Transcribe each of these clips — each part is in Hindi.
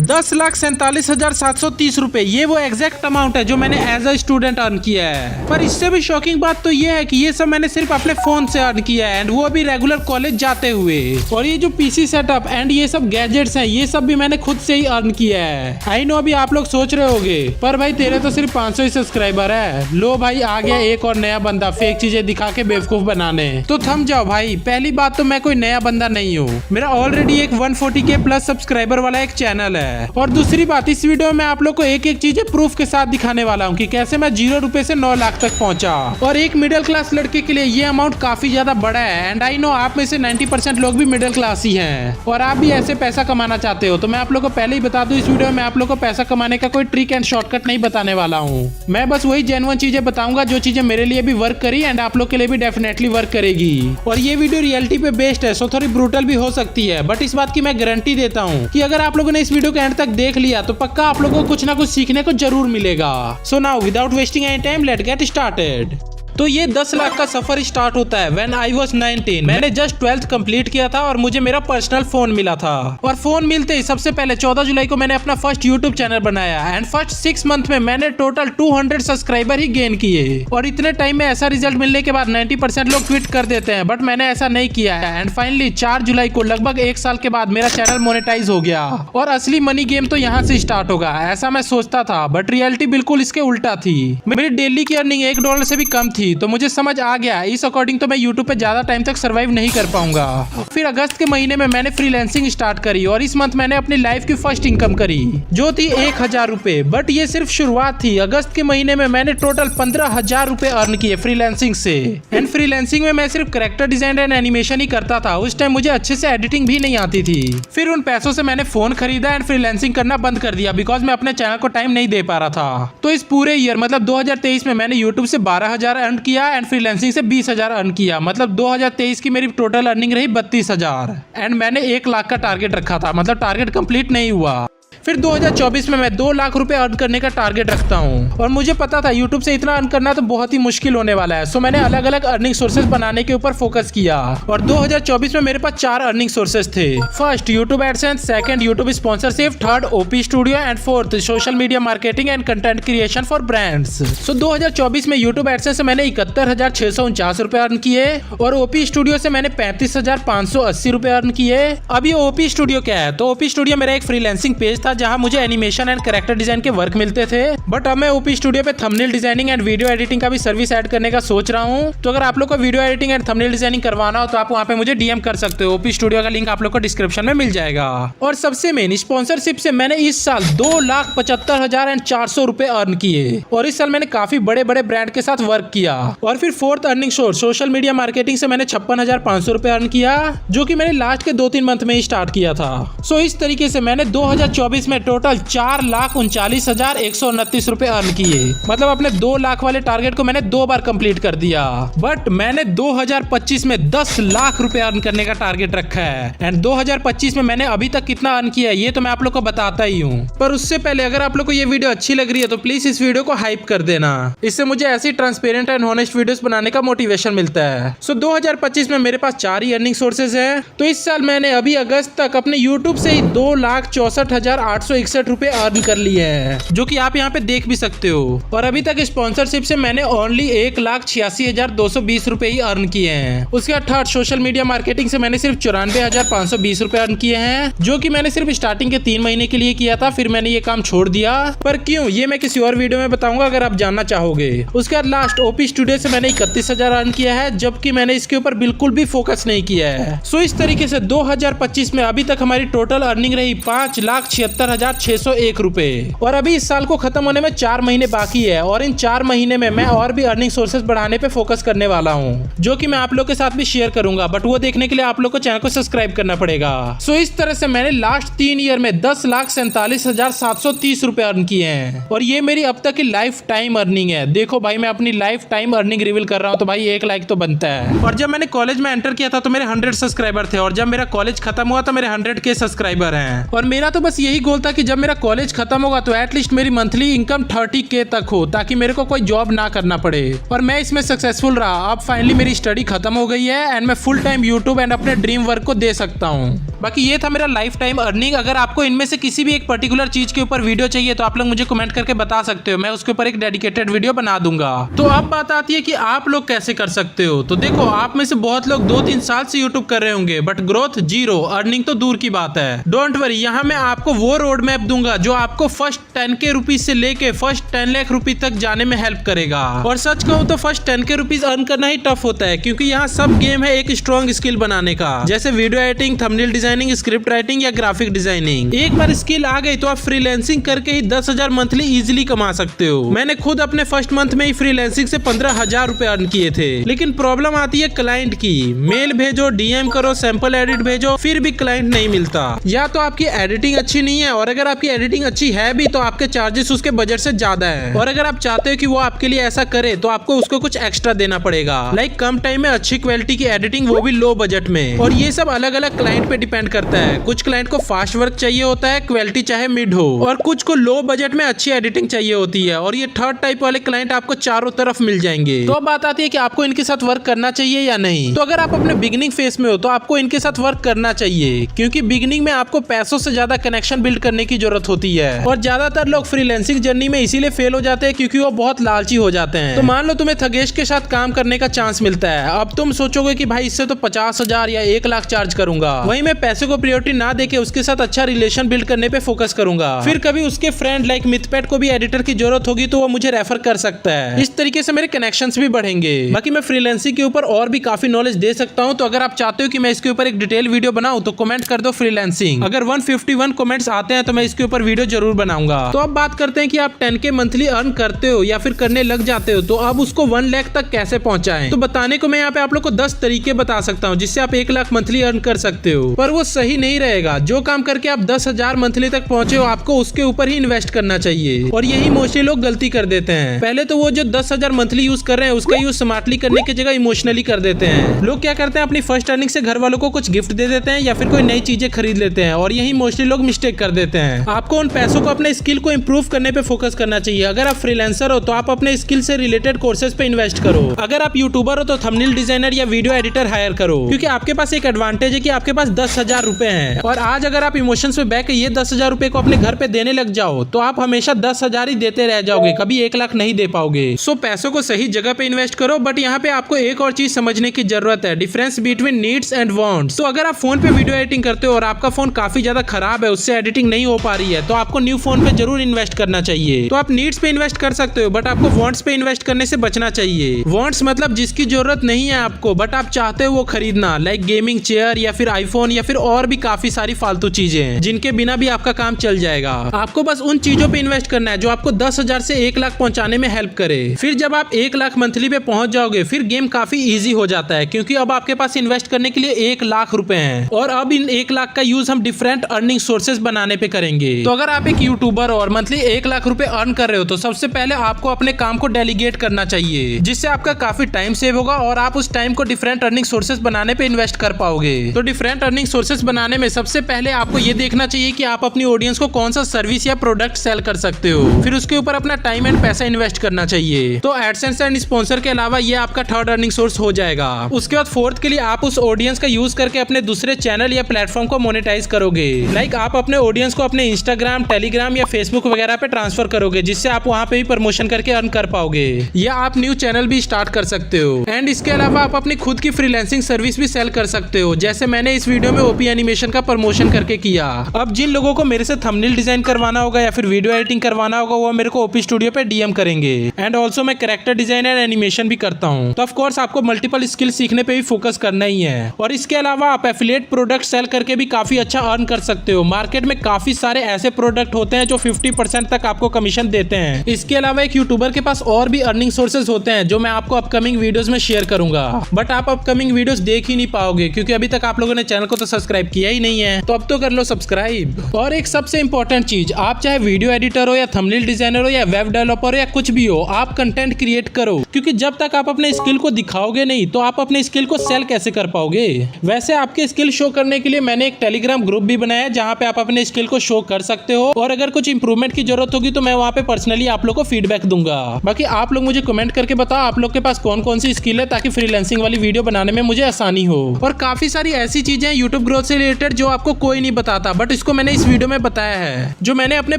10,47,730 रुपए, ये वो एग्जैक्ट अमाउंट है जो मैंने एज अ स्टूडेंट अर्न किया है। पर इससे भी शॉकिंग बात तो ये है कि ये सब मैंने सिर्फ अपने फोन से अर्न किया है, एंड वो भी रेगुलर कॉलेज जाते हुए। और ये जो पीसी सेटअप एंड ये सब गैजेट्स हैं, ये सब भी मैंने खुद से ही अर्न किया है। आई नो अभी आप लोग सोच रहे होगे पर भाई तेरे तो सिर्फ 500 ही सब्सक्राइबर है। लो भाई आ गया एक और नया बंदा फेक चीजें दिखा के बेवकूफ बनाने। तो थम जाओ भाई, पहली बात तो मैं कोई नया बंदा नहीं हूँ, मेरा ऑलरेडी एक 140K प्लस सब्सक्राइबर वाला एक चैनल है। और दूसरी बात, इस वीडियो में आप लोग को एक एक चीजें प्रूफ के साथ दिखाने वाला हूँ कि कैसे मैं 0 रुपए से 9 लाख तक पहुंचा। और एक मिडिल क्लास लड़के के लिए ये अमाउंट काफी ज्यादा बड़ा है, एंड आई नो आप में से 90% लोग भी मिडिल क्लास ही हैं और आप भी ऐसे पैसा कमाना चाहते हो। तो मैं आप लोग को पहले ही बता दूं, इस वीडियो में आप लोग को पैसा कमाने का कोई ट्रिक एंड शॉर्टकट नहीं बताने वाला हूँ। मैं बस वही जेन्युइन चीजें बताऊंगा जो चीजें मेरे लिए भी वर्क करी एंड आप लोग के लिए भी डेफिनेटली वर्क करेगी। और ये वीडियो रियलिटी पे बेस्ड है, सो थोड़ी ब्रूटल भी हो सकती है, बट इस बात की मैं गारंटी देता हूँ कि अगर आप लोगों ने इस वीडियो के एंड तक देख लिया तो पक्का आप लोगों को कुछ ना कुछ सीखने को जरूर मिलेगा। So now without wasting any time let's get started. तो ये 10 लाख का सफर स्टार्ट होता है व्हेन आई वाज 19। मैंने जस्ट 12th कंप्लीट किया था और मुझे मेरा पर्सनल फोन मिला था। और फोन मिलते ही सबसे पहले 14 जुलाई को मैंने अपना फर्स्ट यूट्यूब चैनल बनाया एंड फर्स्ट 6 मंथ में मैंने टोटल 200 सब्सक्राइबर ही गेन किए। और इतने टाइम में ऐसा रिजल्ट मिलने के बाद 90% लोग क्विट कर देते हैं, बट मैंने ऐसा नहीं किया है। एंड फाइनली 4 जुलाई को लगभग 1 साल के बाद मेरा चैनल मोनेटाइज हो गया और असली मनी गेम तो यहाँ से स्टार्ट होगा, ऐसा मैं सोचता था, बट रियलिटी बिल्कुल इसके उल्टा थी। मेरी डेली की अर्निंग $1 से भी कम थी, तो मुझे समझ आ गया इस अकॉर्डिंग तो मैं यूट्यूब पे ज्यादा टाइम तक सरवाइव नहीं कर पाऊंगा। फिर अगस्त के महीने में मैंने फ्रीलांसिंग स्टार्ट करी और इस मंथ मैंने अपनी लाइफ की फर्स्ट इनकम करी जो थी 1000 रुपए। बट ये सिर्फ शुरुआत थी। अगस्त के महीने में मैंने टोटल 15,000 रुपए अर्न किए फ्रीलांसिंग से। एंड फ्रीलांसिंग में मैं सिर्फ कैरेक्टर डिजाइन एंड एनिमेशन ही करता था, उस टाइम मुझे अच्छे से एडिटिंग भी नहीं आती थी। फिर उन पैसों से मैंने फोन खरीदा एंड फ्रीलांसिंग करना बंद कर दिया बिकॉज मैं अपने चैनल को टाइम नहीं दे पा रहा था। तो इस पूरे ईयर मतलब 2023 में मैंने यूट्यूब से 12,000 अर्न किया एंड फ्रीलांसिंग से 20,000 अर्न किया। मतलब 2023 की मेरी टोटल अर्निंग रही 32,000 एंड मैंने 1 लाख का टारगेट रखा था, मतलब टारगेट कंप्लीट नहीं हुआ। फिर 2024 में मैं 2 लाख रुपए अर्न करने का टारगेट रखता हूँ और मुझे पता था यूट्यूब से इतना अर्न करना तो बहुत ही मुश्किल होने वाला है। सो मैंने अलग अलग अर्निंग सोर्सेज बनाने के ऊपर फोकस किया और 2024 में मेरे पास 4 अर्निंग सोर्सेज थे। First YouTube AdSense, second YouTube sponsorship, third OP studio and fourth social media marketing and content creation for brands. So 2024 में यूट्यूब एडसेंस से मैंने 71,649 रुपए अर्न किए और ओपी स्टूडियो से मैंने 35,580 रुपए अर्न किए। अब ये ओपी स्टूडियो क्या है? तो ओपी स्टूडियो मेरा एक फ्रीलांसिंग पेज था जहां मुझे एनिमेशन एंड कैरेक्टर डिजाइन के वर्क मिलते थे, बट अब मैं ओपी स्टूडियो पे thumbnail designing and video editing का भी सर्विस ऐड करने का सोच रहा हूं। तो अगर आप लोग को video editing and thumbnail designing करवाना हो तो आप वहां पे मुझे डीएम कर सकते हो। ओपी स्टूडियो का लिंक आप लोग को डिस्क्रिप्शन में मिल जाएगा। और सबसे मेन स्पॉन्सरशिप से मैंने इस साल 2,75,400 रुपए अर्न किए और इस साल मैंने काफी बड़े बड़े ब्रांड के साथ वर्क किया। और फिर fourth earning source social media marketing से मैंने 56,500 रुपए अर्न किया जो कि मैंने लास्ट के 2-3 मंथ में ही स्टार्ट किया था। सो इस तरीके से मैंने 2024 में टोटल 4,39,129 रुपए अर्न किए। मतलब अपने 2 लाख वाले टारगेट को मैंने 2 बार कंप्लीट कर दिया। बट मैंने 2025 में 10 लाख रुपए अर्न करने का टारगेट रखा है एंड 2025 में मैंने अभी तक कितना अर्न किया है ये तो मैं आप लोग को बताता ही हूँ। पर उससे पहले अगर आप लोग को ये वीडियो अच्छी लग रही है तो प्लीज इस वीडियो को हाइप कर देना, इससे मुझे ऐसी ट्रांसपेरेंट एंड हॉनेस्ट वीडियोस बनाने का मोटिवेशन मिलता है। सो 2025 में मेरे पास 4 ही अर्निंग सोर्सेज है। तो इस साल मैंने अभी अगस्त तक अपने यूट्यूब से ही 2,64,861 रुपए अर्न कर लिए हैं जो कि आप यहाँ पे देख भी सकते हो। और अभी तक स्पॉन्सरशिप से मैंने ओनली 1,86,220 रुपए ही अर्न किए हैं। उसके बाद थर्ड सोशल मीडिया मार्केटिंग से मैंने सिर्फ 94,520 रुपए अर्न किए हैं जो कि मैंने सिर्फ स्टार्टिंग के 3 महीने के लिए किया था, फिर मैंने ये काम छोड़ दिया। पर क्यों ये मैं किसी और वीडियो में बताऊंगा अगर आप जानना चाहोगे। उसके बाद लास्ट ओपी स्टूडियो से मैंने 31,000 अर्न किया है जबकि मैंने इसके ऊपर बिल्कुल भी फोकस नहीं किया है। सो इस तरीके से 2025 में अभी तक हमारी टोटल अर्निंग रही 5,76,601 रुपए। और अभी इस साल को खत्म होने में 4 महीने बाकी है और इन 4 महीने में मैं और भी अर्निंग सोर्सेज बढ़ाने पे फोकस करने वाला हूँ जो कि मैं आप लोग के साथ भी शेयर करूंगा, बट वो देखने के लिए आप लोग को चैनल को सब्सक्राइब करना पड़ेगा। सो इस तरह से मैंने लास्ट 3 ईयर में 10,47,730 रुपए अर्न किए हैं और ये मेरी अब तक की लाइफ टाइम अर्निंग है। देखो भाई मैं अपनी लाइफ टाइम अर्निंग रिवील कर रहा हूँ तो भाई 1 लाइक तो बनता है। और जब मैंने कॉलेज में एंटर किया था तो मेरे 100 सब्सक्राइबर थे और जब मेरा कॉलेज खत्म हुआ तो मेरे 100K सब्सक्राइबर हैं। और मेरा तो बस यही गोल था कि जब मेरा कॉलेज खत्म होगा तो एटलीस्ट मेरी मंथली इनकम 30K तक हो ताकि मेरे को कोई जॉब ना करना पड़े। और मैं इसमें सक्सेसफुल रहा। अब फाइनली मेरी स्टडी खत्म हो गई है एंड मैं फुल टाइम यूट्यूब एंड अपने ड्रीम वर्क को दे सकता हूँ। बाकी ये था मेरा लाइफ टाइम अर्निंग। अगर आपको इनमें से किसी भी एक पर्टिकुलर चीज के ऊपर वीडियो चाहिए तो आप लोग मुझे कमेंट करके बता सकते हो, मैं उसके ऊपर एक डेडिकेटेड वीडियो बना दूंगा। तो अब बात आती है कि आप लोग कैसे कर सकते हो। तो देखो, आप में से बहुत लोग 2-3 साल से यूट्यूब कर रहे होंगे बट ग्रोथ जीरो, अर्निंग तो दूर की बात है। डोंट वरी, यहाँ मैं आपको वो रोड मैप दूंगा जो आपको फर्स्ट 10K रुपीज से लेके फर्स्ट 10 लाख रुपीज तक जाने में हेल्प करेगा। और सच कहूँ तो फर्स्ट 10K रुपीज अर्न करना ही टफ होता है, क्योंकि यहाँ सब गेम है एक स्ट्रॉन्ग स्किल बनाने का, जैसे video editing, thumbnail designing, script writing या ग्राफिक डिजाइनिंग। एक बार स्किल आ गई तो आप फ्रीलांसिंग करके ही 10,000 मंथली इजिली कमा सकते हो। मैंने खुद अपने फर्स्ट मंथ में ही फ्रीलांसिंग से 15,000 रुपए अर्न किए थे। लेकिन प्रॉब्लम आती है क्लाइंट की। मेल भेजो, डीएम करो, सैंपल एडिट भेजो, फिर भी क्लाइंट नहीं मिलता। या तो आपकी एडिटिंग अच्छी नहीं है, और अगर आपकी एडिटिंग अच्छी है भी तो आपके चार्जेस उसके बजट से ज्यादा है। और अगर आप चाहते हो कि वो आपके लिए ऐसा करे तो आपको उसको कुछ एक्स्ट्रा देना पड़ेगा, लाइक कम टाइम में अच्छी क्वालिटी की एडिटिंग, वो भी लो बजट में। और ये सब अलग अलग क्लाइंट पे डिपेंड करता है। कुछ क्लाइंट को फास्ट वर्क चाहिए होता है, क्वालिटी चाहे मिड हो, और कुछ को लो बजट में अच्छी एडिटिंग चाहिए होती है। और ये थर्ड टाइप वाले क्लाइंट आपको चारों तरफ मिल जाएंगे। तो अब बात आती है कि आपको इनके साथ वर्क करना चाहिए या नहीं। तो अगर आप अपने बिगिनिंग फेज में हो तो आपको इनके साथ वर्क करना चाहिए, क्योंकि बिगिनिंग में आपको पैसों से ज्यादा कनेक्शन बिल्ड करने की जरूरत होती है। और ज्यादातर लोग फ्रीलांसिंग जर्नी में इसीलिए फेल हो जाते हैं क्योंकि वो बहुत लालची हो जाते हैं। तो मान लो तुम्हें थगेश के साथ काम करने का चांस मिलता है, अब तुम सोचोगे कि भाई इससे तो 50,000 या 1 लाख चार्ज करूंगा, वहीं मैं पैसे को प्रायोरिटी ना देके उसके साथ अच्छा रिलेशन बिल्ड करने पे फोकस करूंगा। फिर कभी उसके फ्रेंड लाइक मिथपेट को भी एडिटर की जरूरत होगी तो वो मुझे रेफर कर सकता है। इस तरीके से मेरे कनेक्शंस भी बढ़ेंगे। बाकी मैं फ्रीलांसिंग के ऊपर और भी काफी नॉलेज दे सकता हूं, तो अगर आप चाहते हो कि मैं इसके ऊपर एक डिटेल वीडियो बनाऊं तो कमेंट कर दो फ्रीलांसिंग। अगर 151 कमेंट्स आते हैं तो मैं इसके ऊपर वीडियो जरूर बनाऊंगा। तो अब बात करते हैं कि आप 10K मंथली अर्न करते हो या फिर करने लग जाते हो, तो अब उसको 1 लाख तक कैसे पहुंचाएं। तो बताने को मैं यहाँ पे आप लोग को 10 तरीके बता सकता हूँ जिससे आप 1 लाख मंथली अर्न कर सकते हो, पर वो सही नहीं रहेगा। जो काम करके आप 10,000 मंथली तक पहुंचे हो आपको उसके ऊपर ही इन्वेस्ट करना चाहिए, और यही मोस्टली लोग गलती कर देते हैं। पहले तो वो जो 10,000 मंथली यूज कर रहे हैं उसका यूज स्मार्टली करने की जगह इमोशनली कर देते हैं। लोग क्या करते हैं, अपनी फर्स्ट अर्निंग से घर वालों को कुछ गिफ्ट दे देते हैं या फिर कोई नई चीजें खरीद लेते हैं, और यही मोस्टली लोग मिस्टेक कर देते हैं। आपको उन पैसों को अपने स्किल को इम्प्रूव करने पे फोकस करना चाहिए। अगर आप फ्रीलांसर हो तो आप अपने स्किल से रिलेटेड कोर्सेज पे इन्वेस्ट करो। अगर आप यूट्यूबर हो तो थंबनेल डिजाइनर या वीडियो एडिटर हायर करो, क्योंकि आपके पास एक एडवांटेज है कि आपके पास 10,000 रुपए हैं। और आज अगर आप इमोशंस पे बैक ये 10,000 रुपए को अपने घर पे देने लग जाओ तो आप हमेशा 10,000 ही देते रह जाओगे, कभी 1 लाख नहीं दे पाओगे। सो पैसों को सही जगह पे इन्वेस्ट करो। बट यहाँ पे आपको एक और चीज समझने की जरूरत है, difference between needs and wants. तो अगर आप फोन पे वीडियो एडिटिंग करते हो और आपका फोन काफी ज्यादा खराब है, उससे एडिटिंग नहीं हो पा रही है, तो आपको न्यू फोन पे जरूर इन्वेस्ट करना चाहिए। तो आप नीड्स पे इन्वेस्ट कर सकते हो, बट आपको वांट्स पे इन्वेस्ट करने से बचना चाहिए। वांट्स मतलब जिसकी जरूरत नहीं है आपको बट आप चाहते हो वो खरीदना, लाइक गेमिंग चेयर या फिर आईफोन या फिर और भी काफी सारी फालतू चीजें जिनके बिना भी आपका काम चल जाएगा। आपको बस उन चीजों पे इन्वेस्ट करना है जो आपको 10,000 से 1 लाख पहुंचाने में हेल्प करे। फिर जब आप 1 लाख मंथली पे पहुंच जाओगे फिर गेम काफी इजी हो जाता है, क्योंकि अब आपके पास इन्वेस्ट करने के लिए 1 लाख रुपए हैं, और अब इन 1 लाख का यूज हम डिफरेंट अर्निंग सोर्सेज बनाने पे करेंगे। तो अगर आप एक यूट्यूबर हो और मंथली 1 लाख रुपए अर्न कर रहे हो तो सबसे पहले आपको अपने काम को डेलीगेट करना चाहिए, जिससे आपका काफी टाइम सेव होगा और आप उस टाइम को डिफरेंट अर्निंग सोर्सेज बनाने पे इन्वेस्ट कर पाओगे। तो डिफरेंट अर्निंग सोर्सेज बनाने में सबसे पहले आपको ये देखना चाहिए कि आप अपनी ऑडियंस को कौन सा सर्विस या प्रोडक्ट सेल कर सकते हो, फिर उसके ऊपर अपना टाइम एंड पैसा इन्वेस्ट करना चाहिए। तो एडसेंस एंड स्पॉन्सर के अलावा ये आपका थर्ड अर्निंग सोर्स हो जाएगा। उसके बाद फोर्थ के लिए आप उस ऑडियंस का यूज करके अपने दूसरे चैनल या प्लेटफॉर्म को मोनेटाइज करोगे, लाइक आप अपने ऑडियंस को अपने इंस्टाग्राम, टेलीग्राम या फेसबुक वगैरह पे ट्रांसफर करोगे, जिससे आप वहाँ पे भी प्रमोशन करके अर्न कर पाओगे, या आप न्यू चैनल भी स्टार्ट कर सकते हो। एंड इसके अलावा आप अपनी खुद की फ्रीलांसिंग सर्विस भी सेल कर सकते हो, जैसे मैंने इस वीडियो में ओपी एनिमेशन का प्रमोशन करके किया। अब जिन लोगों को मेरे से थंबनेल डिजाइन करवाना होगा या फिर वीडियो एडिटिंग करवाना होगा वो मेरे को ओपी स्टूडियो पे डीएम करेंगे। एंड ऑल्सो मैं कैरेक्टर डिजाइन एंड एनिमेशन भी करता हूँ। तो ऑफ कोर्स आपको मल्टीपल स्किल सीखने पे भी फोकस करना ही है। और इसके अलावा आप एफिलिएट प्रोडक्ट सेल करके भी काफी अच्छा अर्न कर सकते हो। मार्केट में काफी सारे ऐसे प्रोडक्ट होते हैं जो 50% तक आपको कमीशन देते हैं। इसके अलावा एक यूट्यूबर के पास और भी अर्निंग सोर्सेज होते हैं जो मैं आपको अपकमिंग वीडियोस में शेयर करूंगा, बट आप अपकमिंग वीडियोस देख ही नहीं पाओगे क्योंकि अभी तक आप लोगों ने चैनल को तो सब्सक्राइब किया ही नहीं है। तो अब तो कर लो सब्सक्राइब। और एक सबसे इंपॉर्टेंट चीज, आप चाहे वीडियो एडिटर हो या थंबनेल डिजाइनर हो या वेब डेवलपर हो या कुछ भी हो, आप कंटेंट क्रिएट करो, क्योंकि जब तक आप अपने स्किल को दिखाओगे नहीं तो आप अपने स्किल को सेल कैसे कर पाओगे। वैसे आपके स्किल शो करने के लिए मैंने एक टेलीग्राम ग्रुप भी बनाया है जहाँ पे आप अपने स्किल को शो कर सकते हो, और अगर कुछ इंप्रूवमेंट की जरूरत होगी तो मैं वहाँ पे पर्सनली आप लोग को फीडबैक दूंगा। बाकी आप लोग मुझे कमेंट करके बताओ आप लोग के पास कौन कौन सी स्किल है, ताकि फ्रीलांसिंग वाली वीडियो बनाने में मुझे आसानी हो। और काफी सारी ऐसी चीजें यूट्यूब ग्रोथ से रिलेटेड जो आपको कोई नहीं बताता, बट इसको मैंने इस वीडियो में बताया है, जो मैंने अपने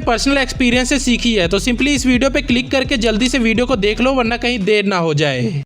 पर्सनल एक्सपीरियंस से सीखी है। तो सिंपली इस वीडियो पे क्लिक करके जल्दी से वीडियो को देख लो, वरना कहीं देर ना हो जाए।